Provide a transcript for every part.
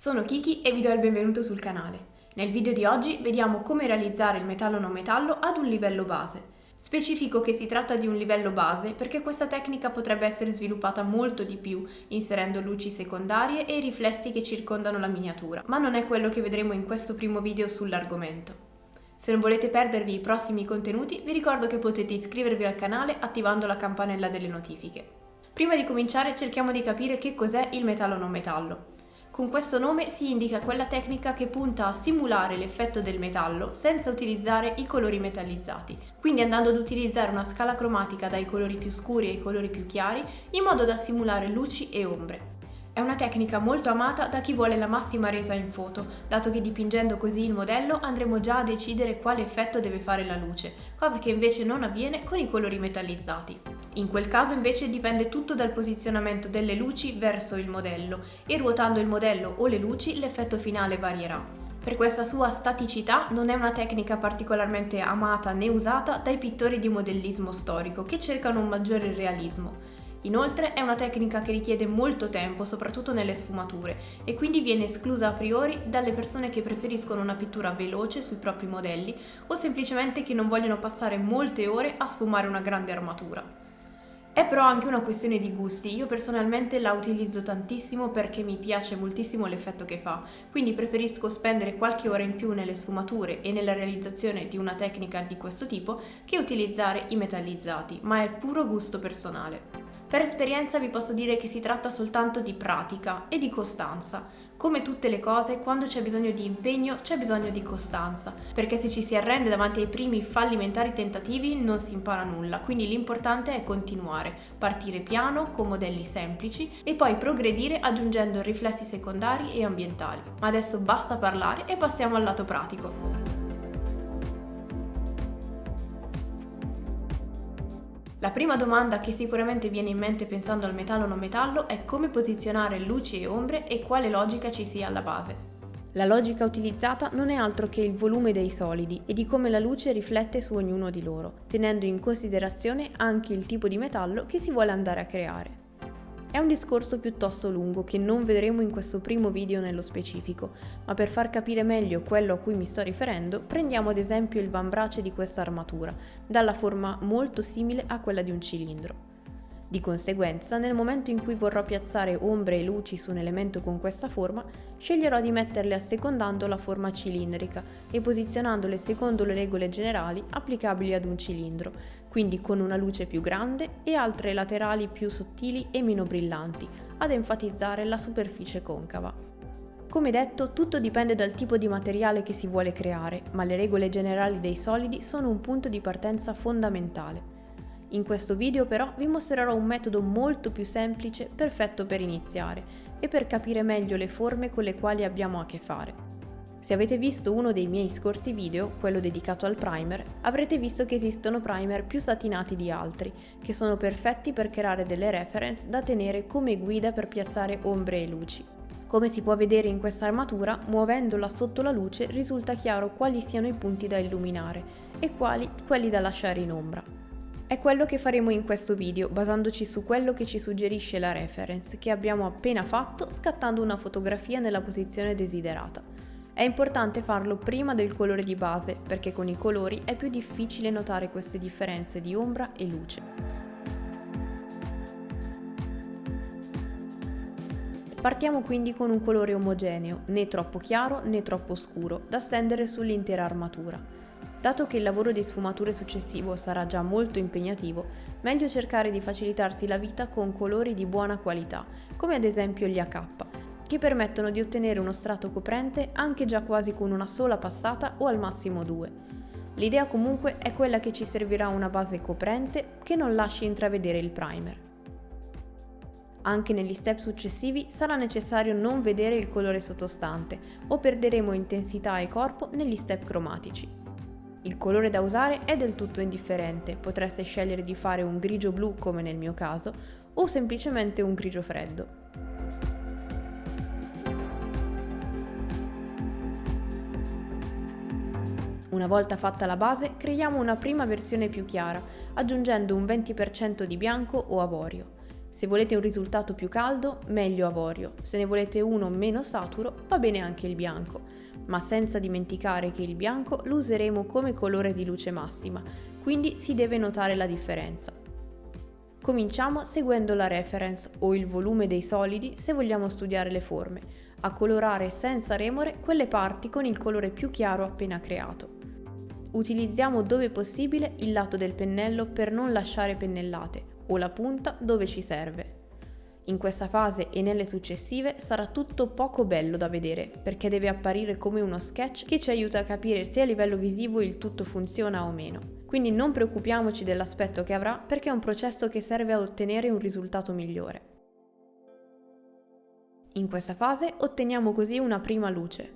Sono Kiki e vi do il benvenuto sul canale. Nel video di oggi vediamo come realizzare il metallo non metallo ad un livello base. Specifico che si tratta di un livello base perché questa tecnica potrebbe essere sviluppata molto di più, inserendo luci secondarie e i riflessi che circondano la miniatura, ma non è quello che vedremo in questo primo video sull'argomento. Se non volete perdervi i prossimi contenuti, vi ricordo che potete iscrivervi al canale attivando la campanella delle notifiche. Prima di cominciare cerchiamo di capire che cos'è il metallo non metallo. Con questo nome si indica quella tecnica che punta a simulare l'effetto del metallo senza utilizzare i colori metallizzati, quindi andando ad utilizzare una scala cromatica dai colori più scuri ai colori più chiari in modo da simulare luci e ombre. È una tecnica molto amata da chi vuole la massima resa in foto, dato che dipingendo così il modello andremo già a decidere quale effetto deve fare la luce, cosa che invece non avviene con i colori metallizzati. In quel caso invece dipende tutto dal posizionamento delle luci verso il modello e ruotando il modello o le luci l'effetto finale varierà. Per questa sua staticità non è una tecnica particolarmente amata né usata dai pittori di modellismo storico che cercano un maggiore realismo. Inoltre è una tecnica che richiede molto tempo, soprattutto nelle sfumature, e quindi viene esclusa a priori dalle persone che preferiscono una pittura veloce sui propri modelli o semplicemente che non vogliono passare molte ore a sfumare una grande armatura. È però anche una questione di gusti, io personalmente la utilizzo tantissimo perché mi piace moltissimo l'effetto che fa, quindi preferisco spendere qualche ora in più nelle sfumature e nella realizzazione di una tecnica di questo tipo che utilizzare i metallizzati, ma è puro gusto personale. Per esperienza vi posso dire che si tratta soltanto di pratica e di costanza. Come tutte le cose, quando c'è bisogno di impegno c'è bisogno di costanza, perché se ci si arrende davanti ai primi fallimentari tentativi non si impara nulla, quindi l'importante è continuare, partire piano con modelli semplici e poi progredire aggiungendo riflessi secondari e ambientali. Ma adesso basta parlare e passiamo al lato pratico. La prima domanda che sicuramente viene in mente pensando al metallo o non metallo è come posizionare luci e ombre e quale logica ci sia alla base. La logica utilizzata non è altro che il volume dei solidi e di come la luce riflette su ognuno di loro, tenendo in considerazione anche il tipo di metallo che si vuole andare a creare. È un discorso piuttosto lungo che non vedremo in questo primo video nello specifico, ma per far capire meglio quello a cui mi sto riferendo, prendiamo ad esempio il vambrace di questa armatura, dalla forma molto simile a quella di un cilindro. Di conseguenza, nel momento in cui vorrò piazzare ombre e luci su un elemento con questa forma, sceglierò di metterle assecondando la forma cilindrica e posizionandole secondo le regole generali applicabili ad un cilindro, quindi con una luce più grande e altre laterali più sottili e meno brillanti, ad enfatizzare la superficie concava. Come detto, tutto dipende dal tipo di materiale che si vuole creare, ma le regole generali dei solidi sono un punto di partenza fondamentale. In questo video però vi mostrerò un metodo molto più semplice, perfetto per iniziare e per capire meglio le forme con le quali abbiamo a che fare. Se avete visto uno dei miei scorsi video, quello dedicato al primer, avrete visto che esistono primer più satinati di altri, che sono perfetti per creare delle reference da tenere come guida per piazzare ombre e luci. Come si può vedere in questa armatura, muovendola sotto la luce risulta chiaro quali siano i punti da illuminare e quali quelli da lasciare in ombra. È quello che faremo in questo video, basandoci su quello che ci suggerisce la reference che abbiamo appena fatto scattando una fotografia nella posizione desiderata. È importante farlo prima del colore di base, perché con i colori è più difficile notare queste differenze di ombra e luce. Partiamo quindi con un colore omogeneo, né troppo chiaro né troppo scuro, da stendere sull'intera armatura. Dato che il lavoro di sfumature successivo sarà già molto impegnativo, meglio cercare di facilitarsi la vita con colori di buona qualità, come ad esempio gli AK, che permettono di ottenere uno strato coprente anche già quasi con una sola passata o al massimo 2. L'idea comunque è quella che ci servirà una base coprente che non lasci intravedere il primer. Anche negli step successivi sarà necessario non vedere il colore sottostante o perderemo intensità e corpo negli step cromatici. Il colore da usare è del tutto indifferente, potreste scegliere di fare un grigio blu come nel mio caso o semplicemente un grigio freddo. Una volta fatta la base, creiamo una prima versione più chiara, aggiungendo un 20% di bianco o avorio. Se volete un risultato più caldo, meglio avorio, se ne volete uno meno saturo, va bene anche il bianco, ma senza dimenticare che il bianco lo useremo come colore di luce massima, quindi si deve notare la differenza. Cominciamo seguendo la reference o il volume dei solidi se vogliamo studiare le forme, a colorare senza remore quelle parti con il colore più chiaro appena creato. Utilizziamo dove possibile il lato del pennello per non lasciare pennellate o la punta dove ci serve. In questa fase e nelle successive sarà tutto poco bello da vedere perché deve apparire come uno sketch che ci aiuta a capire se a livello visivo il tutto funziona o meno. Quindi non preoccupiamoci dell'aspetto che avrà perché è un processo che serve a ottenere un risultato migliore. In questa fase otteniamo così una prima luce.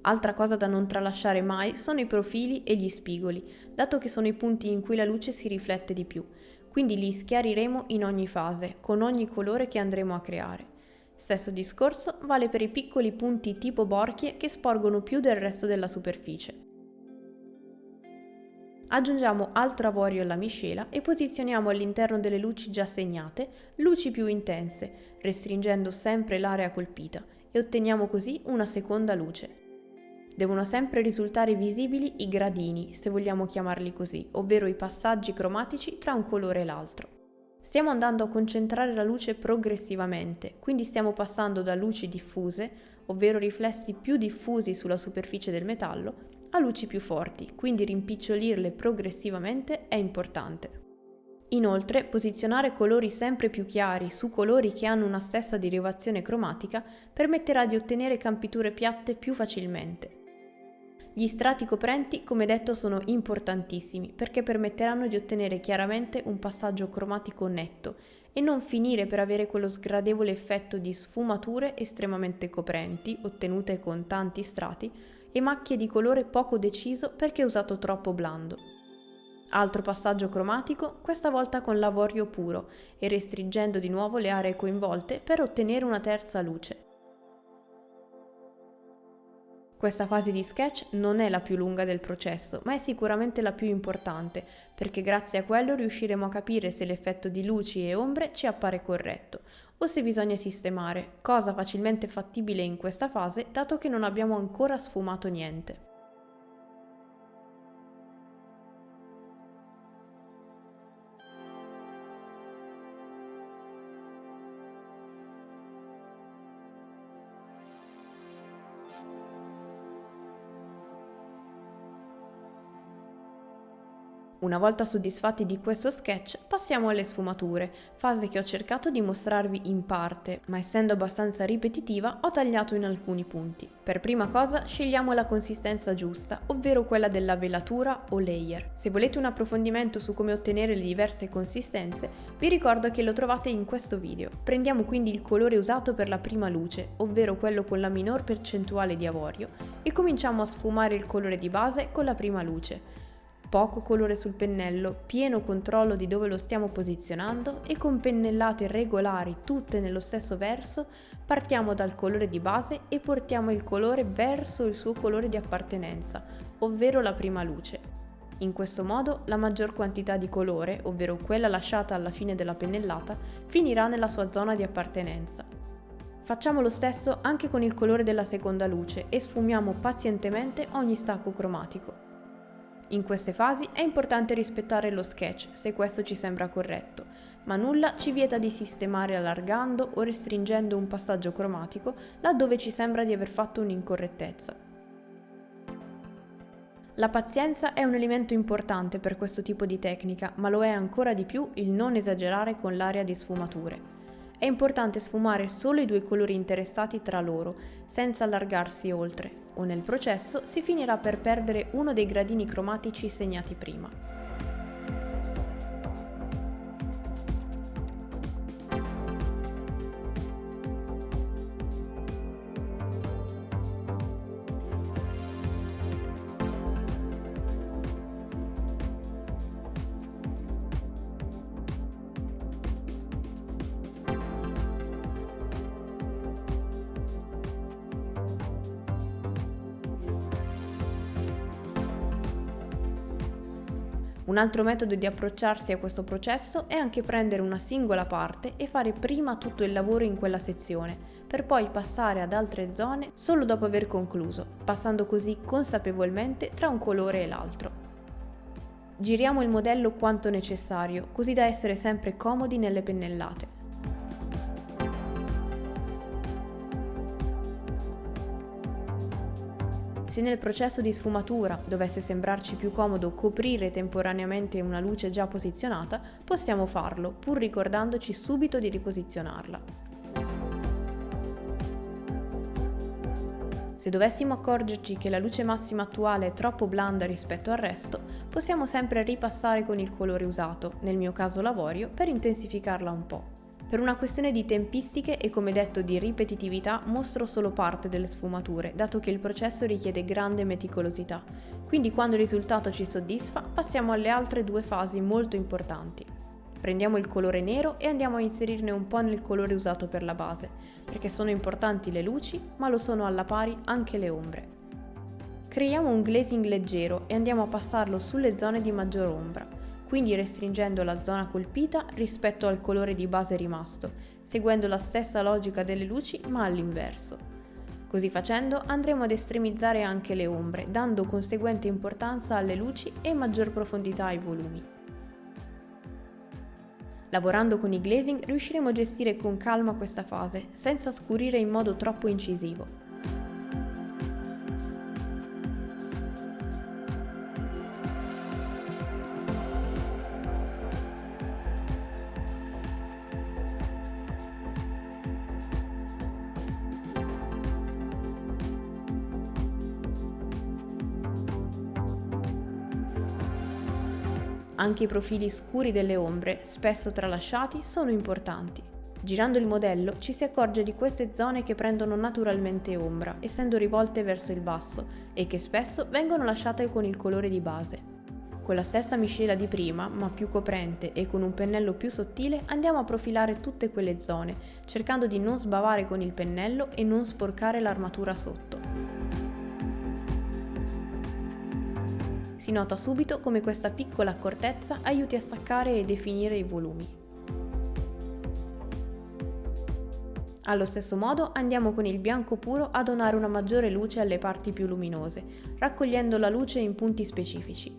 Altra cosa da non tralasciare mai sono i profili e gli spigoli, dato che sono i punti in cui la luce si riflette di più, quindi li schiariremo in ogni fase, con ogni colore che andremo a creare. Stesso discorso vale per i piccoli punti tipo borchie che sporgono più del resto della superficie. Aggiungiamo altro avorio alla miscela e posizioniamo all'interno delle luci già segnate luci più intense, restringendo sempre l'area colpita, e otteniamo così una seconda luce. Devono sempre risultare visibili i gradini, se vogliamo chiamarli così, ovvero i passaggi cromatici tra un colore e l'altro. Stiamo andando a concentrare la luce progressivamente, quindi stiamo passando da luci diffuse, ovvero riflessi più diffusi sulla superficie del metallo, a luci più forti, quindi rimpicciolirle progressivamente è importante. Inoltre, posizionare colori sempre più chiari su colori che hanno una stessa derivazione cromatica permetterà di ottenere campiture piatte più facilmente. Gli strati coprenti, come detto, sono importantissimi perché permetteranno di ottenere chiaramente un passaggio cromatico netto e non finire per avere quello sgradevole effetto di sfumature estremamente coprenti, ottenute con tanti strati, e macchie di colore poco deciso perché usato troppo blando. Altro passaggio cromatico, questa volta con l'avorio puro e restringendo di nuovo le aree coinvolte per ottenere una terza luce. Questa fase di sketch non è la più lunga del processo, ma è sicuramente la più importante, perché grazie a quello riusciremo a capire se l'effetto di luci e ombre ci appare corretto, o se bisogna sistemare, cosa facilmente fattibile in questa fase, dato che non abbiamo ancora sfumato niente. Una volta soddisfatti di questo sketch, passiamo alle sfumature, fase che ho cercato di mostrarvi in parte, ma essendo abbastanza ripetitiva ho tagliato in alcuni punti. Per prima cosa scegliamo la consistenza giusta, ovvero quella della velatura o layer. Se volete un approfondimento su come ottenere le diverse consistenze, vi ricordo che lo trovate in questo video. Prendiamo quindi il colore usato per la prima luce, ovvero quello con la minor percentuale di avorio, e cominciamo a sfumare il colore di base con la prima luce. Poco colore sul pennello, pieno controllo di dove lo stiamo posizionando e con pennellate regolari tutte nello stesso verso partiamo dal colore di base e portiamo il colore verso il suo colore di appartenenza, ovvero la prima luce. In questo modo la maggior quantità di colore, ovvero quella lasciata alla fine della pennellata, finirà nella sua zona di appartenenza. Facciamo lo stesso anche con il colore della seconda luce e sfumiamo pazientemente ogni stacco cromatico. In queste fasi è importante rispettare lo sketch se questo ci sembra corretto, ma nulla ci vieta di sistemare allargando o restringendo un passaggio cromatico laddove ci sembra di aver fatto un'incorrettezza. La pazienza è un elemento importante per questo tipo di tecnica, ma lo è ancora di più il non esagerare con l'area di sfumature. È importante sfumare solo i due colori interessati tra loro, senza allargarsi oltre, o nel processo si finirà per perdere uno dei gradini cromatici segnati prima. Un altro metodo di approcciarsi a questo processo è anche prendere una singola parte e fare prima tutto il lavoro in quella sezione, per poi passare ad altre zone solo dopo aver concluso, passando così consapevolmente tra un colore e l'altro. Giriamo il modello quanto necessario, così da essere sempre comodi nelle pennellate. Se nel processo di sfumatura dovesse sembrarci più comodo coprire temporaneamente una luce già posizionata, possiamo farlo, pur ricordandoci subito di riposizionarla. Se dovessimo accorgerci che la luce massima attuale è troppo blanda rispetto al resto, possiamo sempre ripassare con il colore usato, nel mio caso l'avorio, per intensificarla un po'. Per una questione di tempistiche e come detto di ripetitività mostro solo parte delle sfumature, dato che il processo richiede grande meticolosità, quindi quando il risultato ci soddisfa passiamo alle altre due fasi molto importanti. Prendiamo il colore nero e andiamo a inserirne un po' nel colore usato per la base, perché sono importanti le luci, ma lo sono alla pari anche le ombre. Creiamo un glazing leggero e andiamo a passarlo sulle zone di maggior ombra, quindi restringendo la zona colpita rispetto al colore di base rimasto, seguendo la stessa logica delle luci ma all'inverso. Così facendo andremo ad estremizzare anche le ombre, dando conseguente importanza alle luci e maggior profondità ai volumi. Lavorando con i glazing riusciremo a gestire con calma questa fase, senza scurire in modo troppo incisivo. Anche i profili scuri delle ombre, spesso tralasciati, sono importanti. Girando il modello ci si accorge di queste zone che prendono naturalmente ombra, essendo rivolte verso il basso, e che spesso vengono lasciate con il colore di base. Con la stessa miscela di prima, ma più coprente e con un pennello più sottile, andiamo a profilare tutte quelle zone, cercando di non sbavare con il pennello e non sporcare l'armatura sotto. Si nota subito come questa piccola accortezza aiuti a staccare e definire i volumi. Allo stesso modo andiamo con il bianco puro a donare una maggiore luce alle parti più luminose, raccogliendo la luce in punti specifici.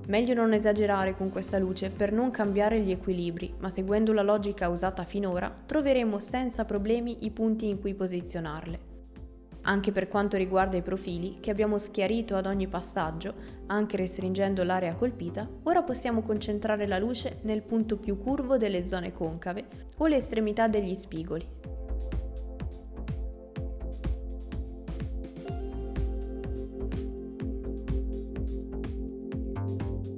Meglio non esagerare con questa luce per non cambiare gli equilibri, ma seguendo la logica usata finora troveremo senza problemi i punti in cui posizionarle. Anche per quanto riguarda i profili, che abbiamo schiarito ad ogni passaggio, anche restringendo l'area colpita, ora possiamo concentrare la luce nel punto più curvo delle zone concave o le estremità degli spigoli.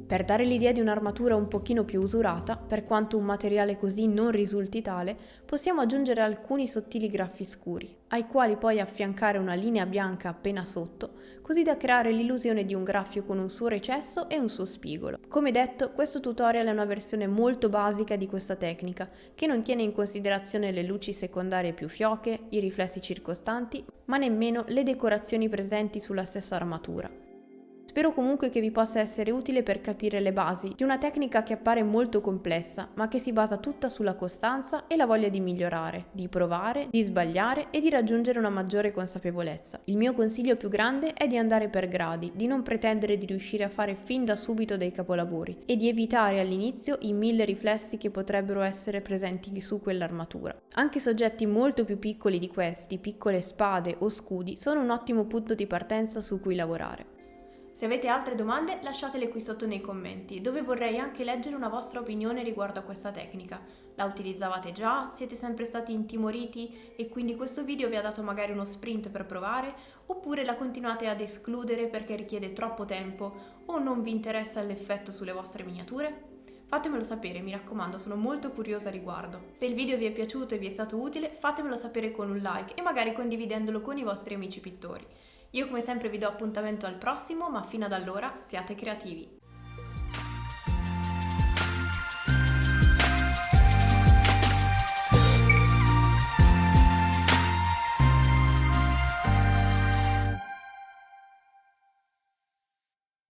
Per dare l'idea di un'armatura un pochino più usurata, per quanto un materiale così non risulti tale, possiamo aggiungere alcuni sottili graffi scuri, ai quali poi affiancare una linea bianca appena sotto, così da creare l'illusione di un graffio con un suo recesso e un suo spigolo. Come detto, questo tutorial è una versione molto basica di questa tecnica, che non tiene in considerazione le luci secondarie più fioche, i riflessi circostanti, ma nemmeno le decorazioni presenti sulla stessa armatura. Spero comunque che vi possa essere utile per capire le basi di una tecnica che appare molto complessa, ma che si basa tutta sulla costanza e la voglia di migliorare, di provare, di sbagliare e di raggiungere una maggiore consapevolezza. Il mio consiglio più grande è di andare per gradi, di non pretendere di riuscire a fare fin da subito dei capolavori e di evitare all'inizio i 1000 riflessi che potrebbero essere presenti su quell'armatura. Anche soggetti molto più piccoli di questi, piccole spade o scudi, sono un ottimo punto di partenza su cui lavorare. Se avete altre domande lasciatele qui sotto nei commenti, dove vorrei anche leggere una vostra opinione riguardo a questa tecnica. La utilizzavate già? Siete sempre stati intimoriti e quindi questo video vi ha dato magari uno sprint per provare? Oppure la continuate ad escludere perché richiede troppo tempo o non vi interessa l'effetto sulle vostre miniature? Fatemelo sapere, mi raccomando, sono molto curiosa a riguardo. Se il video vi è piaciuto e vi è stato utile, fatemelo sapere con un like e magari condividendolo con i vostri amici pittori. Io come sempre vi do appuntamento al prossimo, ma fino ad allora siate creativi!